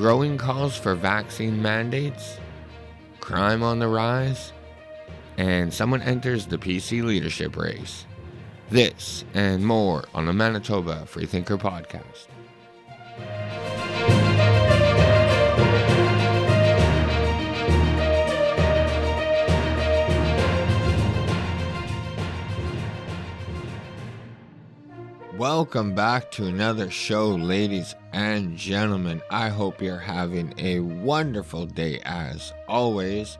growing calls for vaccine mandates, crime on the rise, and someone enters the PC leadership race. This and more on the Manitoba Freethinker Podcast. Welcome back to another show, ladies and gentlemen. I hope you're having a wonderful day as always.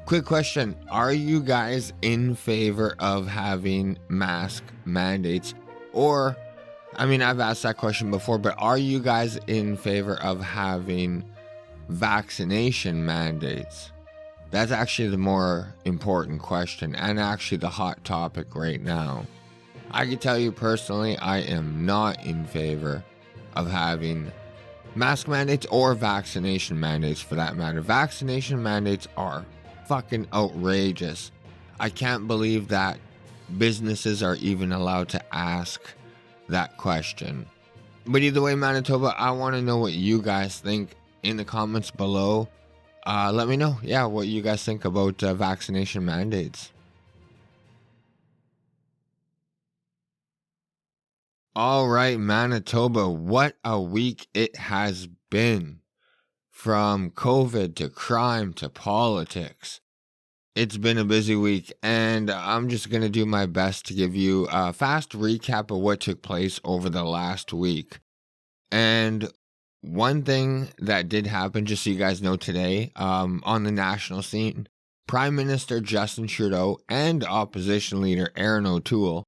Quick question, are you guys in favor of having mask mandates? Or, I've asked that question before, but are you guys in favor of having vaccination mandates? That's actually the more important question and actually the hot topic right now. I can tell you personally, I am not in favor of having mask mandates or vaccination mandates for that matter. Vaccination mandates are fucking outrageous. I can't believe that businesses are even allowed to ask that question. But either way, Manitoba, I want to know what you guys think in the comments below. Let me know, what you guys think about vaccination mandates. All right, Manitoba, what a week it has been. From COVID to crime to politics. It's been a busy week, and I'm just going to do my best to give you a fast recap of what took place over the last week. And one thing that did happen, just so you guys know today, on the national scene, Prime Minister Justin Trudeau and opposition leader Erin O'Toole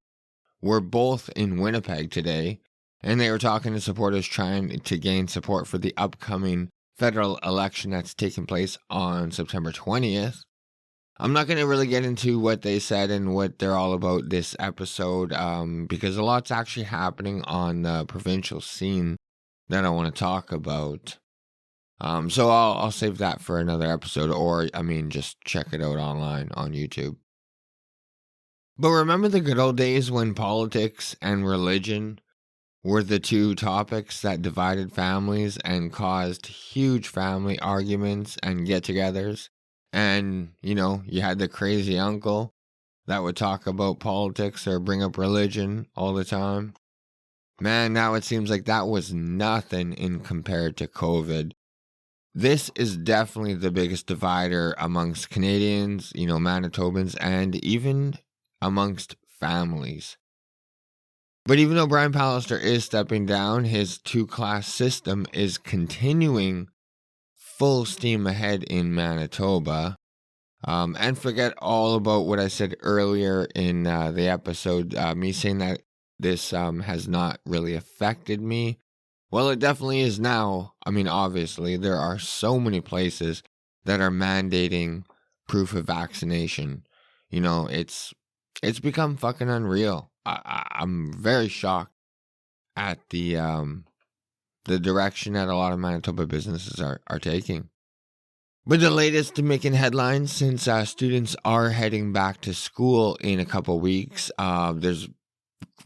were both in Winnipeg today, and they were talking to supporters trying to gain support for the upcoming federal election that's taking place on September 20th. I'm not going to really get into what they said and what they're all about this episode, because a lot's actually happening on the provincial scene that I want to talk about. So I'll save that for another episode, or just check it out online on YouTube. But remember the good old days when politics and religion were the two topics that divided families and caused huge family arguments and get-togethers? And, you had the crazy uncle that would talk about politics or bring up religion all the time. Man, now it seems like that was nothing in compared to COVID. This is definitely the biggest divider amongst Canadians, Manitobans, and even amongst families. But even though Brian Pallister is stepping down, his two-class system is continuing full steam ahead in Manitoba. And forget all about what I said earlier in the episode, me saying that this has not really affected me. Well, it definitely is now. Obviously, there are so many places that are mandating proof of vaccination. It's become fucking unreal. I'm very shocked at the direction that a lot of Manitoba businesses are taking. But the latest to making headlines, since students are heading back to school in a couple weeks, there's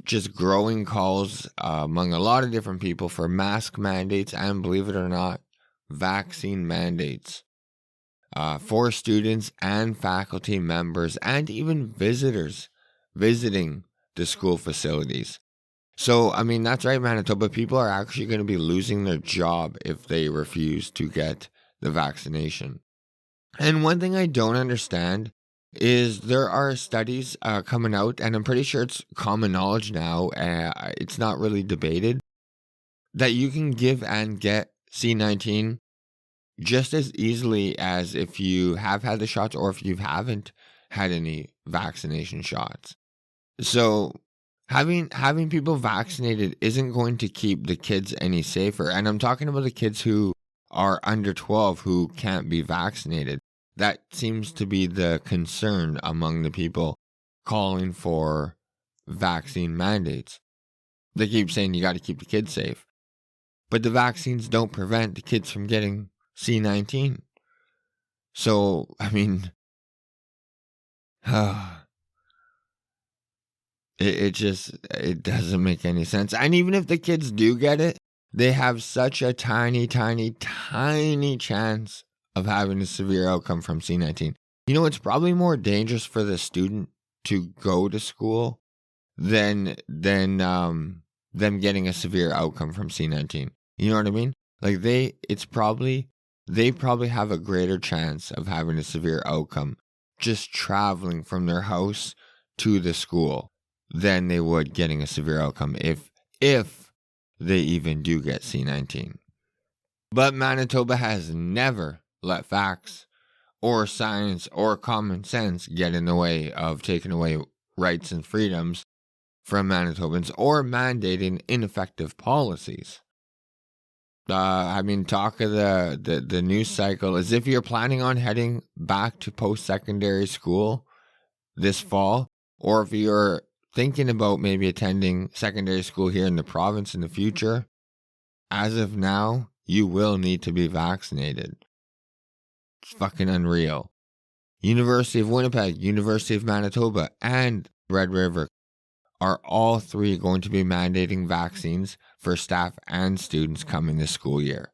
just growing calls among a lot of different people for mask mandates and, believe it or not, vaccine mandates. For students and faculty members and even visitors visiting the school facilities. So, that's right, Manitoba. People are actually going to be losing their job if they refuse to get the vaccination. And one thing I don't understand is there are studies coming out, and I'm pretty sure it's common knowledge now, it's not really debated, that you can give and get C-19 just as easily as if you have had the shots or if you haven't had any vaccination shots. So having people vaccinated isn't going to keep the kids any safer. And I'm talking about the kids who are under 12 who can't be vaccinated. That seems to be the concern among the people calling for vaccine mandates. They keep saying you got to keep the kids safe. But the vaccines don't prevent the kids from getting C-19. So, it doesn't make any sense. And even if the kids do get it, they have such a tiny, tiny, tiny chance of having a severe outcome from C19. It's probably more dangerous for the student to go to school than them getting a severe outcome from C19. You know what I mean? Like they probably have a greater chance of having a severe outcome just traveling from their house to the school than they would getting a severe outcome if they even do get C19. But Manitoba has never let facts or science or common sense get in the way of taking away rights and freedoms from Manitobans or mandating ineffective policies. Talk of the news cycle is if you're planning on heading back to post-secondary school this fall, or if you're thinking about maybe attending secondary school here in the province in the future, as of now, you will need to be vaccinated. It's fucking unreal. University of Winnipeg, University of Manitoba, and Red River are all three going to be mandating vaccines for staff and students coming this school year.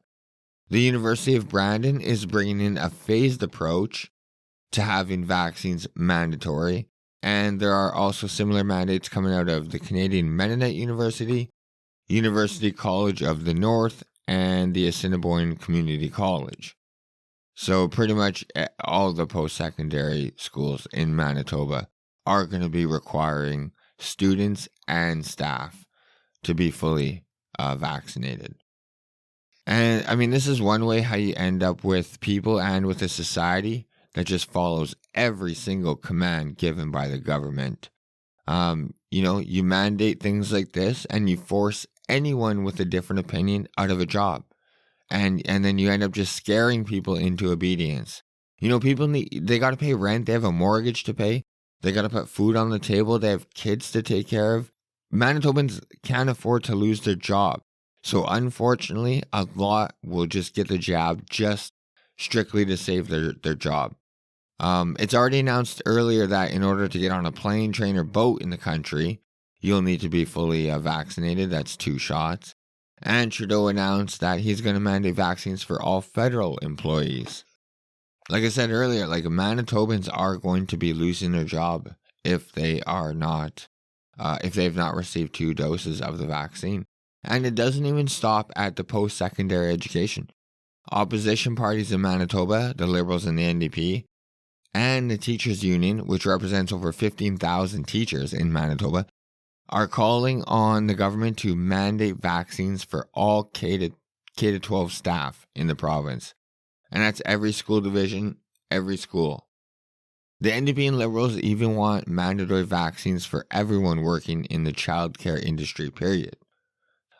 The University of Brandon is bringing in a phased approach to having vaccines mandatory, and there are also similar mandates coming out of the Canadian Mennonite University, University College of the North, and the Assiniboine Community College. So pretty much all the post-secondary schools in Manitoba are going to be requiring students and staff to be fully vaccinated. And this is one way how you end up with people and with a society that just follows every single command given by the government. You mandate things like this and you force anyone with a different opinion out of a job. And then you end up just scaring people into obedience. People they got to pay rent. They have a mortgage to pay. They got to put food on the table. They have kids to take care of. Manitobans can't afford to lose their job. So unfortunately, a lot will just get the jab just strictly to save their job. It's already announced earlier that in order to get on a plane, train, or boat in the country, you'll need to be fully vaccinated. That's 2 shots. And Trudeau announced that he's going to mandate vaccines for all federal employees. Like I said earlier, Manitobans are going to be losing their job if they are not, if they've not received 2 doses of the vaccine. And it doesn't even stop at the post-secondary education. Opposition parties in Manitoba, the Liberals and the NDP, and the Teachers Union, which represents over 15,000 teachers in Manitoba, are calling on the government to mandate vaccines for all K-12 staff in the province. And that's every school division, every school. The NDP and Liberals even want mandatory vaccines for everyone working in the childcare industry, period.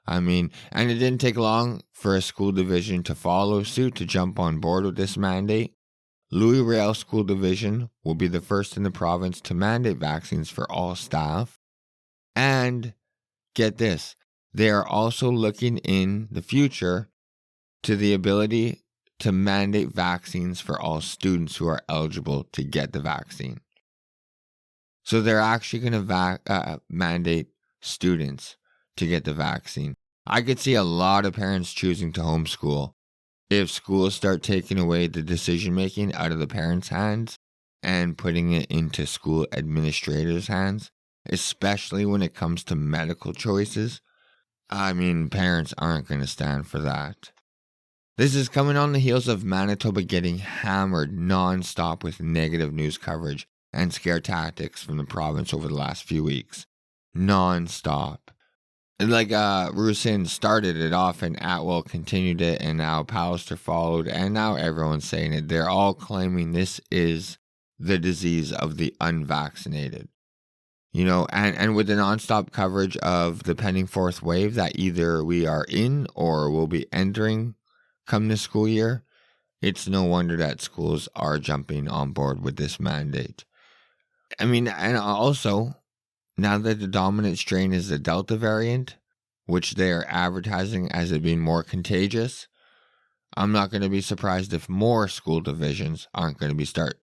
And it didn't take long for a school division to follow suit to jump on board with this mandate. Louis Riel School Division will be the first in the province to mandate vaccines for all staff. And get this, they are also looking in the future to the ability to mandate vaccines for all students who are eligible to get the vaccine. So they're actually going to mandate students to get the vaccine. I could see a lot of parents choosing to homeschool if schools start taking away the decision-making out of the parents' hands and putting it into school administrators' hands, especially when it comes to medical choices. Parents aren't going to stand for that. This is coming on the heels of Manitoba getting hammered non-stop with negative news coverage and scare tactics from the province over the last few weeks. Non-stop. Rusin started it off and Atwell continued it, and now Pallister followed, and now everyone's saying it. They're all claiming this is the disease of the unvaccinated. And with the nonstop coverage of the pending 4th wave that either we are in or will be entering come this school year, it's no wonder that schools are jumping on board with this mandate. And also, now that the dominant strain is the Delta variant, which they are advertising as it being more contagious, I'm not going to be surprised if more school divisions aren't going to start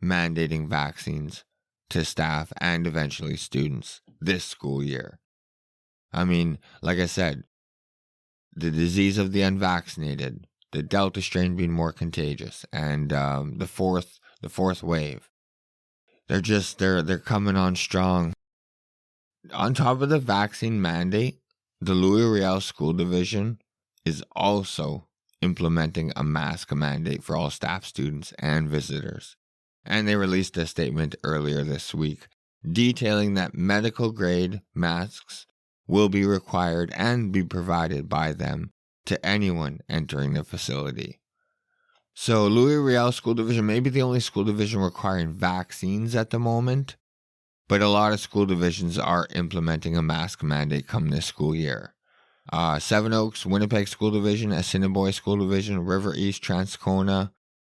mandating vaccines to staff and eventually students this school year. Like I said, the disease of the unvaccinated, the Delta strain being more contagious, and the fourth wave. They're coming on strong. On top of the vaccine mandate, the Louis Riel School Division is also implementing a mask mandate for all staff, students, and visitors. And they released a statement earlier this week detailing that medical grade masks will be required and be provided by them to anyone entering the facility. So Louis Riel School Division may be the only school division requiring vaccines at the moment, but a lot of school divisions are implementing a mask mandate come this school year. Seven Oaks, Winnipeg School Division, Assiniboia School Division, River East, Transcona,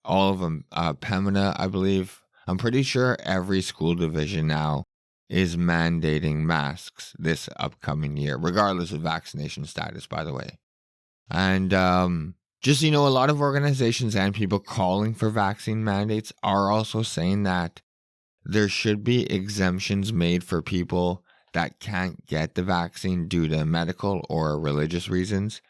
all of them, Pembina, I believe. I'm pretty sure every school division now is mandating masks this upcoming year, regardless of vaccination status, by the way. And just, a lot of organizations and people calling for vaccine mandates are also saying that there should be exemptions made for people that can't get the vaccine due to medical or religious reasons,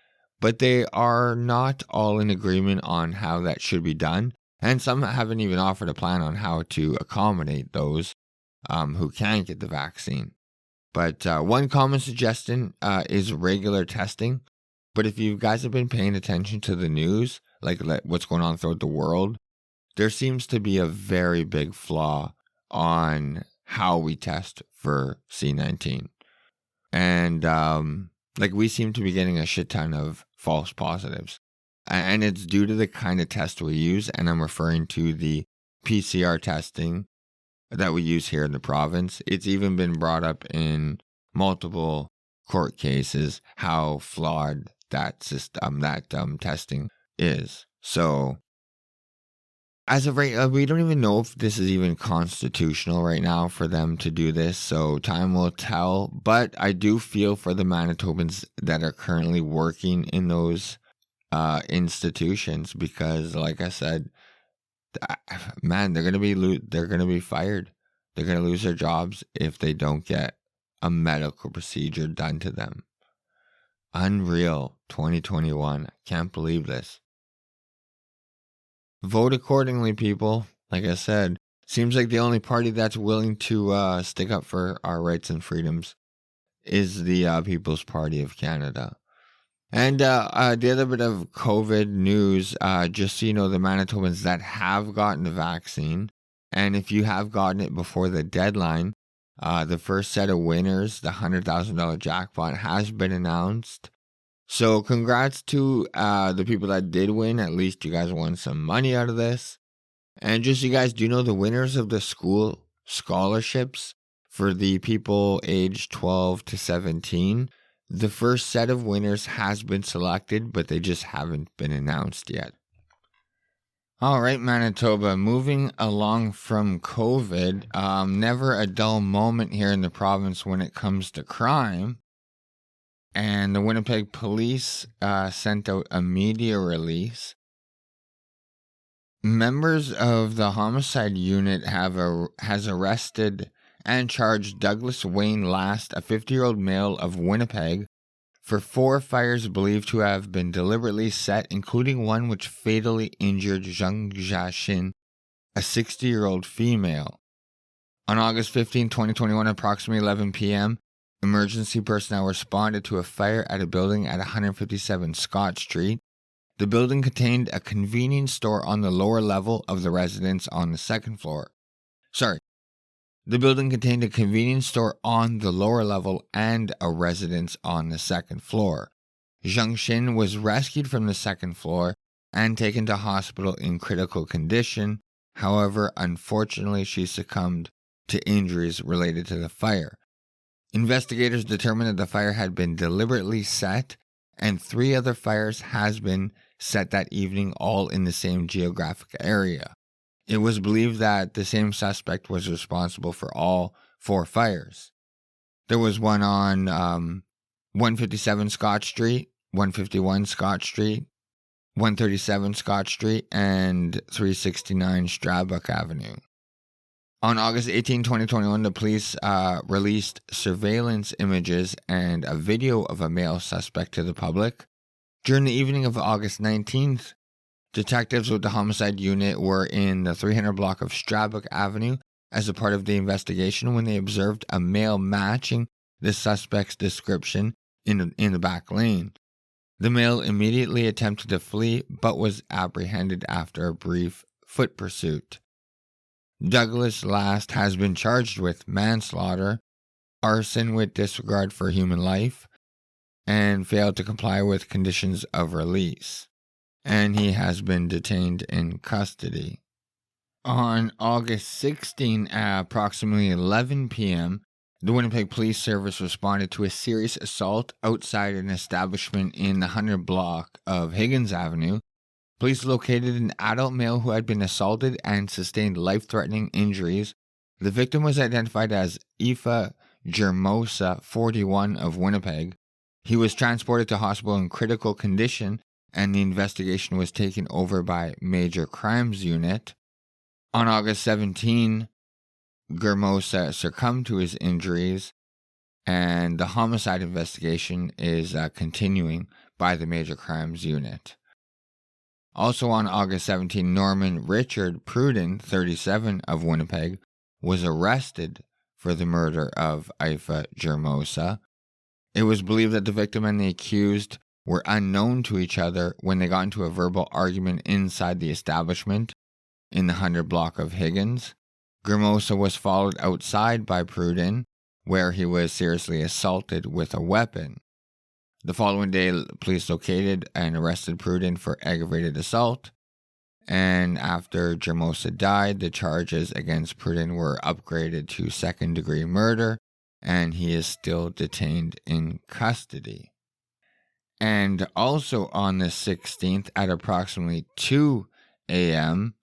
but they are not all in agreement on how that should be done, and some haven't even offered a plan on how to accommodate those who can't get the vaccine. But one common suggestion is regular testing. But if you guys have been paying attention to the news, like what's going on throughout the world, there seems to be a very big flaw on how we test for C19. And we seem to be getting a shit ton of false positives. And it's due to the kind of test we use, and I'm referring to the PCR testing that we use here in the province. It's even been brought up in multiple court cases how flawed that system, testing is. So as of right, we don't even know if this is even constitutional right now for them to do this. So time will tell. But I do feel for the Manitobans that are currently working in those institutions, because, like I said, man, they're gonna be fired. They're gonna lose their jobs if they don't get a medical procedure done to them. Unreal. 2021. Can't believe this. Vote accordingly, people. Like I said, seems like the only party that's willing to stick up for our rights and freedoms is the People's Party of Canada. And the other bit of COVID news, just so you know, the Manitobans that have gotten the vaccine, and if you have gotten it before the deadline, the first set of winners, the $100,000 jackpot, has been announced. So congrats to the people that did win. At least you guys won some money out of this. And just so you guys do know, the winners of the school scholarships for the people aged 12 to 17, the first set of winners has been selected, but they just haven't been announced yet. All right, Manitoba, moving along from COVID, never a dull moment here in the province when it comes to crime. And the Winnipeg police sent out a media release. Members of the homicide unit has arrested and charged Douglas Wayne Last, a 50-year-old male of Winnipeg, for 4 fires believed to have been deliberately set, including one which fatally injured Zhang Jiaxin, a 60-year-old female. On August 15, 2021, approximately 11 p.m., emergency personnel responded to a fire at a building at 157 Scott Street. The building contained a convenience store on the lower level of the residence on the second floor. The building contained a convenience store on the lower level and a residence on the second floor. Zhang Xin was rescued from the second floor and taken to hospital in critical condition. However, unfortunately, she succumbed to injuries related to the fire. Investigators determined that the fire had been deliberately set, and 3 other fires has been set that evening, all in the same geographic area. It was believed that the same suspect was responsible for all 4 fires. There was one on 157 Scott Street, 151 Scott Street, 137 Scott Street, and 369 Stradbrook Avenue. On August 18, 2021, the police released surveillance images and a video of a male suspect to the public. During the evening of August 19th, detectives with the homicide unit were in the 300 block of Stradbroke Avenue as a part of the investigation when they observed a male matching the suspect's description in the back lane. The male immediately attempted to flee but was apprehended after a brief foot pursuit. Douglas Last has been charged with manslaughter, arson with disregard for human life, and failed to comply with conditions of release, and he has been detained in custody. On August 16 at approximately 11 p.m., the Winnipeg Police Service responded to a serious assault outside an establishment in the 100 block of Higgins Avenue. Police located an adult male who had been assaulted and sustained life-threatening injuries. The victim was identified as Aoife Germosa, 41, of Winnipeg. He was transported to hospital in critical condition, and the investigation was taken over by Major Crimes Unit. On August 17, Germosa succumbed to his injuries, and the homicide investigation is continuing by the Major Crimes Unit. Also on August 17, Norman Richard Pruden, 37, of Winnipeg, was arrested for the murder of Aoife Germosa. It was believed that the victim and the accused were unknown to each other when they got into a verbal argument inside the establishment in the 100 block of Higgins. Germosa was followed outside by Pruden, where he was seriously assaulted with a weapon. The following day, police located and arrested Pruden for aggravated assault, and after Germosa died, the charges against Pruden were upgraded to second-degree murder, and he is still detained in custody. And also on the 16th at approximately 2 a.m.,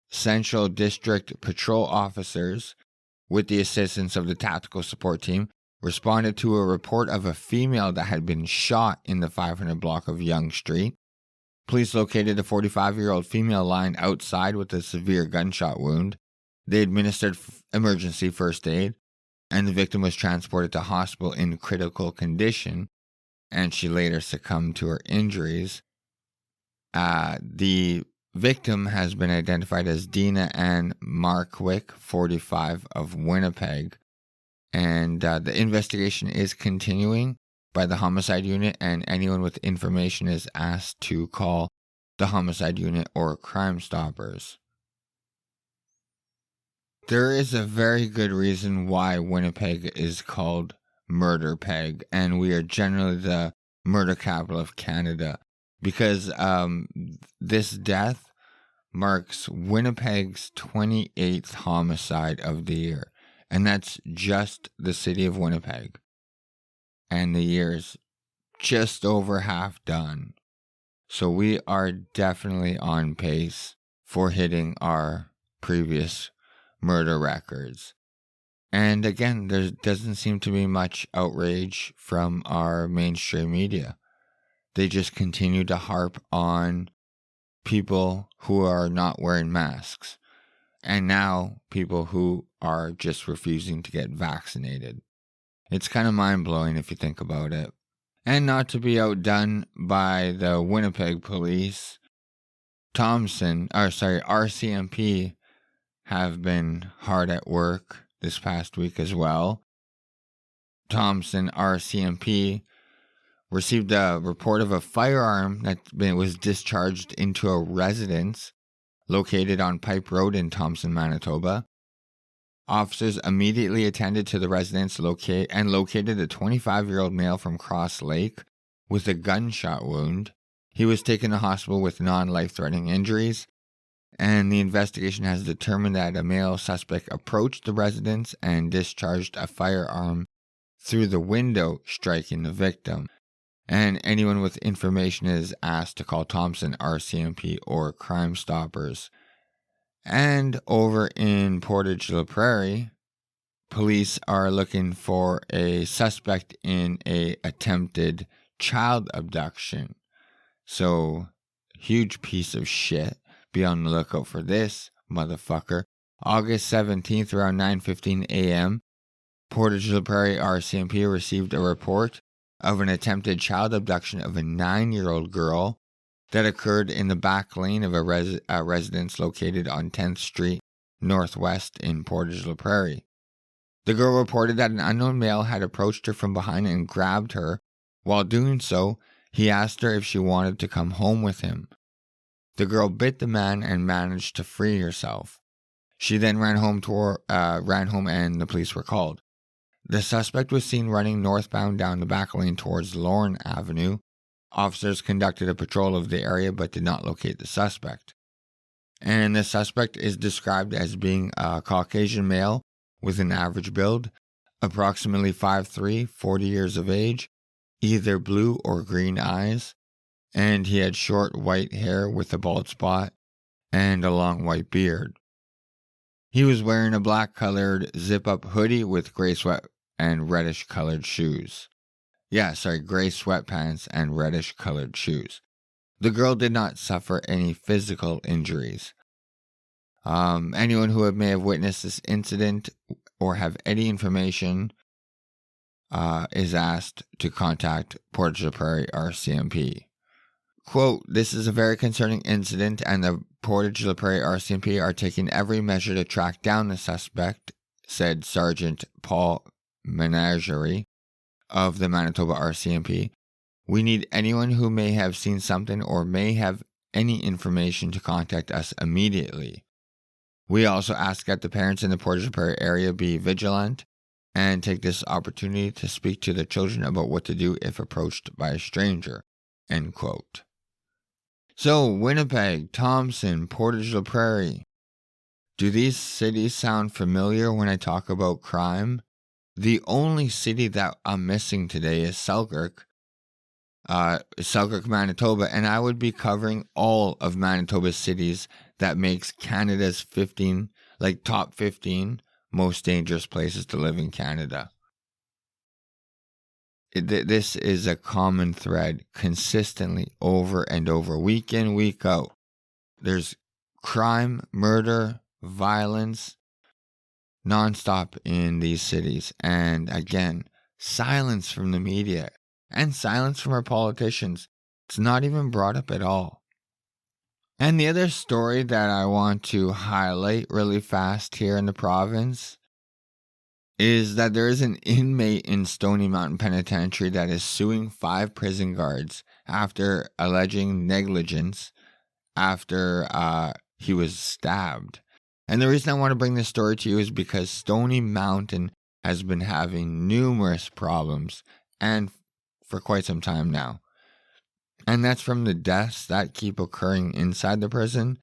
Central District Patrol officers, with the assistance of the tactical support team, responded to a report of a female that had been shot in the 500 block of Yonge Street. Police located a 45-year-old female lying outside with a severe gunshot wound. They administered emergency first aid, and the victim was transported to hospital in critical condition, and she later succumbed to her injuries. The victim has been identified as Dina Ann Markwick, 45, of Winnipeg. And the investigation is continuing by the homicide unit, and anyone with information is asked to call the homicide unit or Crime Stoppers. There is a very good reason why Winnipeg is called Murder Peg, and we are generally the murder capital of Canada, because this death marks Winnipeg's 28th homicide of the year. And that's just the city of Winnipeg. And the year's just over half done. So we are definitely on pace for hitting our previous murder records. And again, there doesn't seem to be much outrage from our mainstream media. They just continue to harp on people who are not wearing masks. And now people who are just refusing to get vaccinated. It's kind of mind-blowing if you think about it. And not to be outdone by the Winnipeg police, RCMP have been hard at work this past week as well. Thompson RCMP received a report of a firearm that was discharged into a residence located on Pipe Road in Thompson, Manitoba. Officers immediately attended to the residence and located a 25-year-old male from Cross Lake with a gunshot wound. He was taken to hospital with non-life-threatening injuries, and the investigation has determined that a male suspect approached the residence and discharged a firearm through the window, striking the victim. And anyone with information is asked to call Thompson RCMP or Crime Stoppers. And over in Portage la Prairie, police are looking for a suspect in a attempted child abduction. So, huge piece of shit. Be on the lookout for this, motherfucker. August 17th, around 9:15 a.m., Portage la Prairie RCMP received a report of an attempted child abduction of a 9-year-old girl that occurred in the back lane of a residence located on 10th Street Northwest in Portage la Prairie. The girl reported that an unknown male had approached her from behind and grabbed her. While doing so, he asked her if she wanted to come home with him. The girl bit the man and managed to free herself. She then ran home and the police were called. The suspect was seen running northbound down the back lane towards Lorne Avenue. Officers conducted a patrol of the area but did not locate the suspect. And the suspect is described as being a Caucasian male with an average build, approximately 5'3", 40 years of age, either blue or green eyes, and he had short white hair with a bald spot and a long white beard. He was wearing a black-colored zip-up hoodie with gray sweat and reddish-colored shoes. Gray sweatpants and reddish-colored shoes. The girl did not suffer any physical injuries. Anyone who may have witnessed this incident or have any information is asked to contact Portage la Prairie RCMP. Quote, "This is a very concerning incident and the Portage la Prairie RCMP are taking every measure to track down the suspect," said Sergeant Paul Menagerie of the Manitoba RCMP. "We need anyone who may have seen something or may have any information to contact us immediately. We also ask that the parents in the Portage la Prairie area be vigilant and take this opportunity to speak to the children about what to do if approached by a stranger." End quote. So, Winnipeg, Thompson, Portage la Prairie. Do these cities sound familiar when I talk about crime? The only city that I'm missing today is Selkirk, Manitoba, and I would be covering all of Manitoba's cities that makes Canada's top 15 most dangerous places to live in Canada. This is a common thread consistently over and over, week in, week out. There's crime, murder, violence, nonstop in these cities. And again, silence from the media and silence from our politicians. It's not even brought up at all. And the other story that I want to highlight really fast here in the province is that there is an inmate in Stony Mountain Penitentiary that is suing 5 prison guards after alleging negligence after he was stabbed. And the reason I want to bring this story to you is because Stony Mountain has been having numerous problems and for quite some time now. And that's from the deaths that keep occurring inside the prison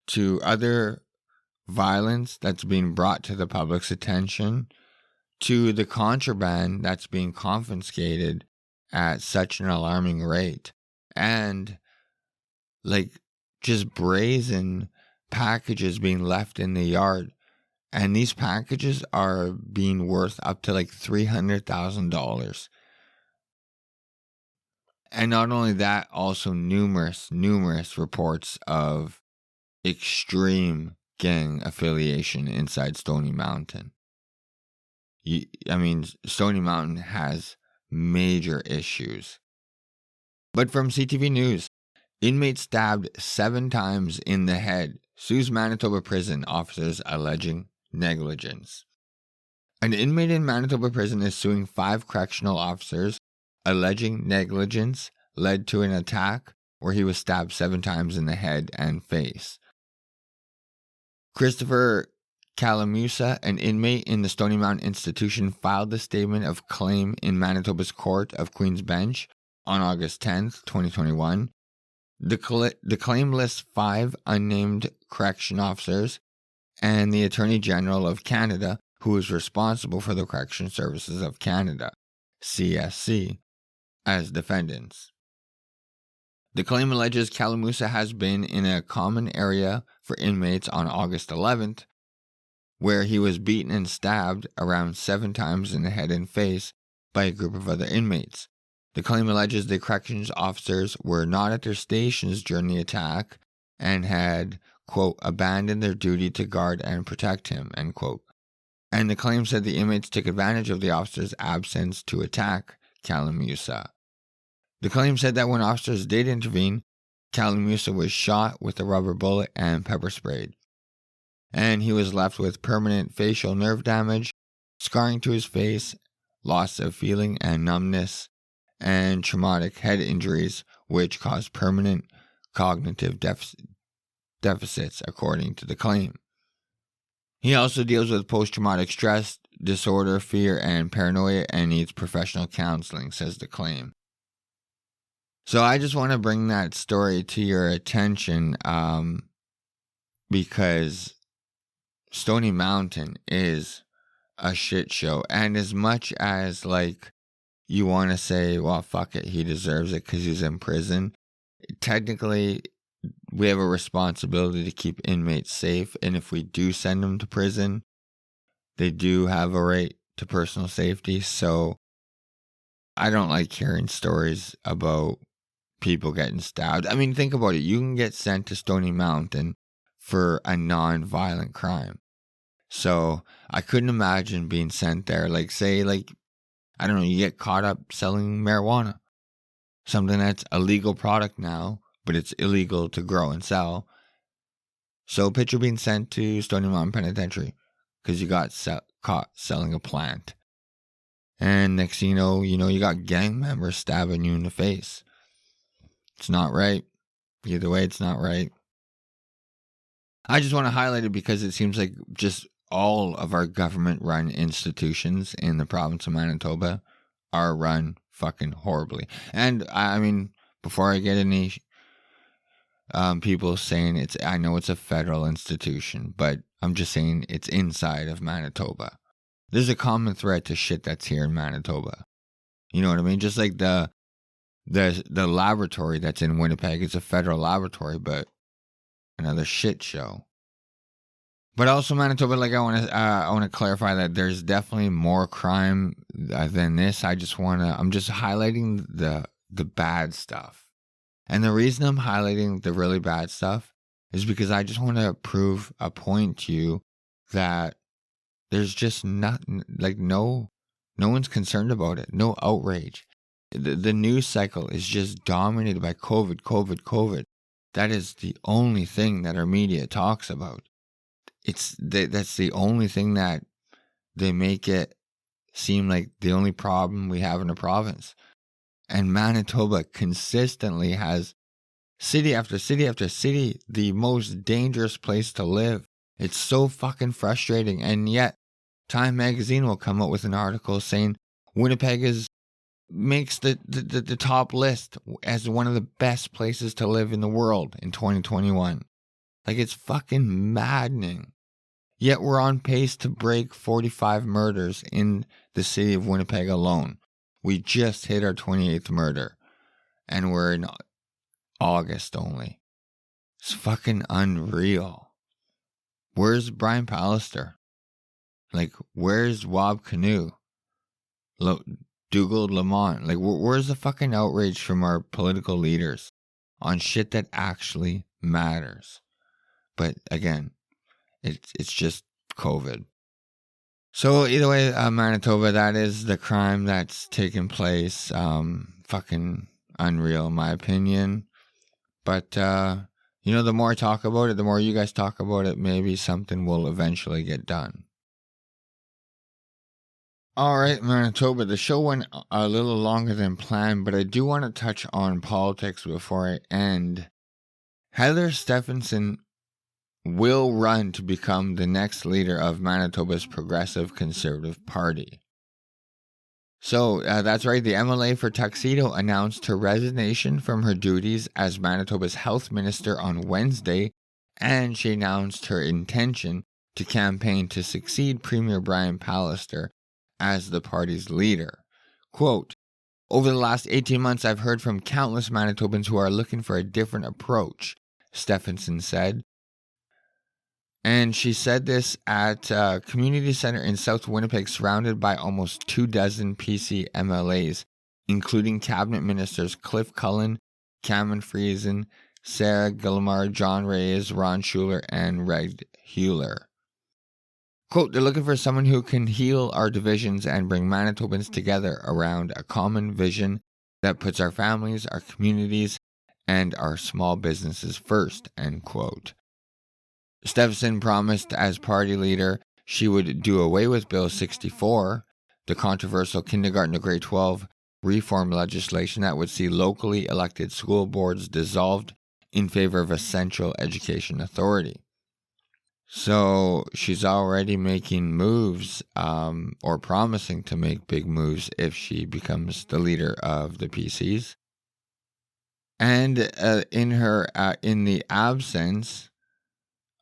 to other violence that's being brought to the public's attention to the contraband that's being confiscated at such an alarming rate, and just brazen packages being left in the yard, and these packages are being worth up to $300,000. And not only that, also numerous reports of extreme gang affiliation inside Stony Mountain. Stony Mountain has major issues. But from CTV News, inmate stabbed 7 times in the head, sues Manitoba prison officers alleging negligence. An inmate in Manitoba prison is suing 5 correctional officers alleging negligence led to an attack where he was stabbed 7 times in the head and face. Christopher Calamusa, an inmate in the Stony Mountain Institution, filed the statement of claim in Manitoba's Court of Queen's Bench on August 10th, 2021. The claim lists 5 unnamed correction officers and the Attorney General of Canada, who is responsible for the Correction Services of Canada, CSC, as defendants. The claim alleges Calamusa has been in a common area for inmates on August 11th, where he was beaten and stabbed around 7 times in the head and face by a group of other inmates. The claim alleges the corrections officers were not at their stations during the attack and had, quote, abandoned their duty to guard and protect him, end quote. And the claim said the inmates took advantage of the officers' absence to attack Kalamusa. The claim said that when officers did intervene, Kalamusa was shot with a rubber bullet and pepper sprayed, and he was left with permanent facial nerve damage, scarring to his face, loss of feeling and numbness, and traumatic head injuries, which caused permanent cognitive deficits, according to the claim. He also deals with post-traumatic stress disorder, fear, and paranoia, and needs professional counseling, says the claim. So I just want to bring that story to your attention because Stony Mountain is a shit show. And as much as, like, you want to say, well, fuck it, he deserves it because he's in prison, technically, we have a responsibility to keep inmates safe. And if we do send them to prison, they do have a right to personal safety. So I don't like hearing stories about people getting stabbed. I mean, think about it. You can get sent to Stony Mountain for a non-violent crime. So I couldn't imagine being sent there. Like, say, like, I don't know, you get caught up selling marijuana. Something that's a legal product now, but it's illegal to grow and sell. So picture being sent to Stony Mountain Penitentiary because you got caught selling a plant. And next thing you know, you got gang members stabbing you in the face. It's not right. Either way, it's not right. I just want to highlight it because it seems like just all of our government-run institutions in the province of Manitoba are run fucking horribly. And I mean, before I get any people saying I know it's a federal institution, but I'm just saying it's inside of Manitoba. There's a common thread to shit that's here in Manitoba. You know what I mean? Just like the laboratory that's in Winnipeg, it's a federal laboratory, but another shit show. But also Manitoba, like I want to clarify that there's definitely more crime than this. I'm just highlighting the bad stuff. And the reason I'm highlighting the really bad stuff is because I just want to prove a point to you that there's just nothing, like no one's concerned about it. No outrage. The news cycle is just dominated by COVID. That is the only thing that our media talks about. That's the only thing that they make it seem like the only problem we have in the province. And Manitoba consistently has city after city after city the most dangerous place to live. It's so fucking frustrating. And yet, Time Magazine will come out with an article saying Winnipeg makes the top list as one of the best places to live in the world in 2021. Like, it's fucking maddening. Yet we're on pace to break 45 murders in the city of Winnipeg alone. We just hit our 28th murder. And we're in August only. It's fucking unreal. Where's Brian Pallister? Like, where's Wab Kinew? Dougal Lamont? Like, where's the fucking outrage from our political leaders on shit that actually matters? But again, it's just COVID. So either way, Manitoba, that is the crime that's taken place. Fucking unreal, in my opinion. But, the more I talk about it, the more you guys talk about it, maybe something will eventually get done. All right, Manitoba, the show went a little longer than planned, but I do want to touch on politics before I end. Heather Stefanson will run to become the next leader of Manitoba's Progressive Conservative Party. So, that's right, the MLA for Tuxedo announced her resignation from her duties as Manitoba's health minister on Wednesday, and she announced her intention to campaign to succeed Premier Brian Pallister as the party's leader. Quote, "Over the last 18 months, I've heard from countless Manitobans who are looking for a different approach," Stefanson said. And she said this at a community center in South Winnipeg, surrounded by almost 24 PC MLAs, including cabinet ministers Cliff Cullen, Cameron Friesen, Sarah Gilmar, John Reyes, Ron Schuler, and Red Hewler. Quote, they're looking for someone who can heal our divisions and bring Manitobans together around a common vision that puts our families, our communities, and our small businesses first, end quote. Steffensen promised as party leader she would do away with Bill 64, the controversial kindergarten to grade 12 reform legislation that would see locally elected school boards dissolved in favor of a central education authority. So she's already making moves, or promising to make big moves if she becomes the leader of the PCs. And in the absence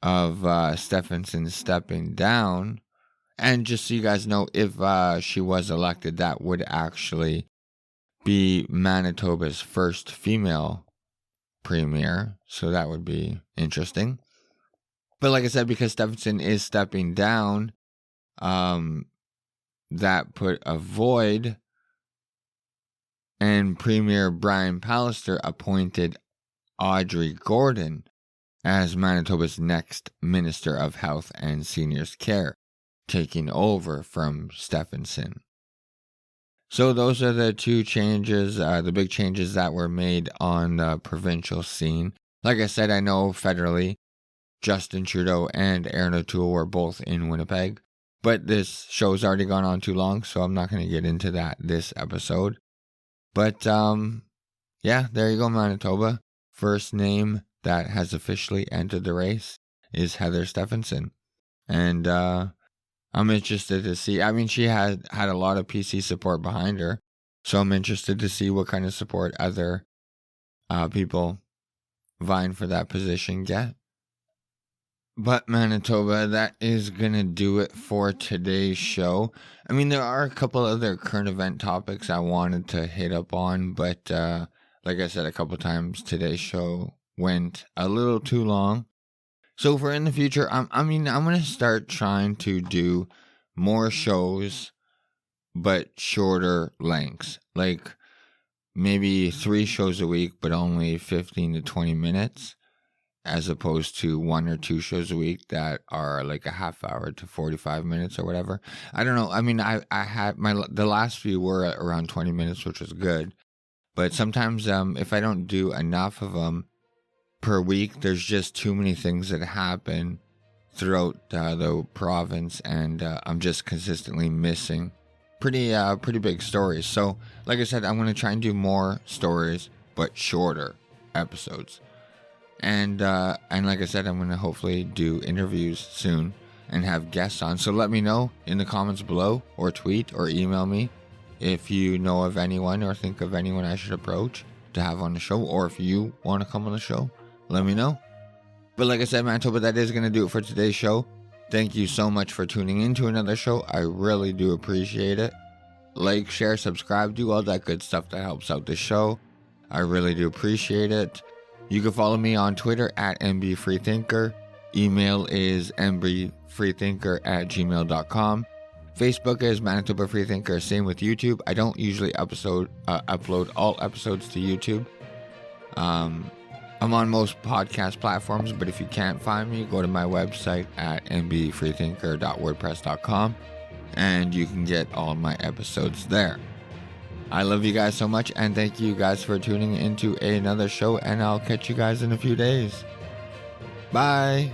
of Steffensen stepping down, and just so you guys know, if she was elected, that would actually be Manitoba's first female premier. So that would be interesting. But like I said, because Steffensen is stepping down, that put a void, and Premier Brian Pallister appointed Audrey Gordon as Manitoba's next Minister of Health and Seniors Care, taking over from Steffensen. So those are the two changes, the big changes that were made on the provincial scene. Like I said, I know federally, Justin Trudeau and Erin O'Toole were both in Winnipeg, but this show's already gone on too long, so I'm not going to get into that this episode. But, yeah, there you go, Manitoba. First name that has officially entered the race is Heather Steffensen. And I'm interested to see. I mean, she had a lot of PC support behind her, so I'm interested to see what kind of support other people vying for that position get. But Manitoba, that is going to do it for today's show. I mean, there are a couple other current event topics I wanted to hit up on, but like I said a couple times, today's show went a little too long. So for in the future, I'm going to start trying to do more shows, but shorter lengths. Like maybe 3 shows a week, but only 15 to 20 minutes. As opposed to 1 or 2 shows a week that are like a half hour to 45 minutes or whatever. I don't know. I mean, I had the last few were around 20 minutes, which was good. But sometimes if I don't do enough of them per week, there's just too many things that happen throughout the province, and I'm just consistently missing pretty big stories. So, like I said, I'm going to try and do more stories, but shorter episodes. And like I said, I'm going to hopefully do interviews soon and have guests on. So let me know in the comments below, or tweet or email me if you know of anyone or think of anyone I should approach to have on the show. Or if you want to come on the show, let me know. But like I said, Manitoba, that is going to do it for today's show. Thank you so much for tuning in to another show. I really do appreciate it. Like, share, subscribe, do all that good stuff that helps out the show. I really do appreciate it. You can follow me on Twitter at mbfreethinker. Email is mbfreethinker@gmail.com. Facebook is Manitoba Freethinker. Same with YouTube. I don't usually upload all episodes to YouTube. I'm on most podcast platforms, but if you can't find me, go to my website at mbfreethinker.wordpress.com and you can get all my episodes there. I love you guys so much, and thank you guys for tuning into another show, and I'll catch you guys in a few days. Bye.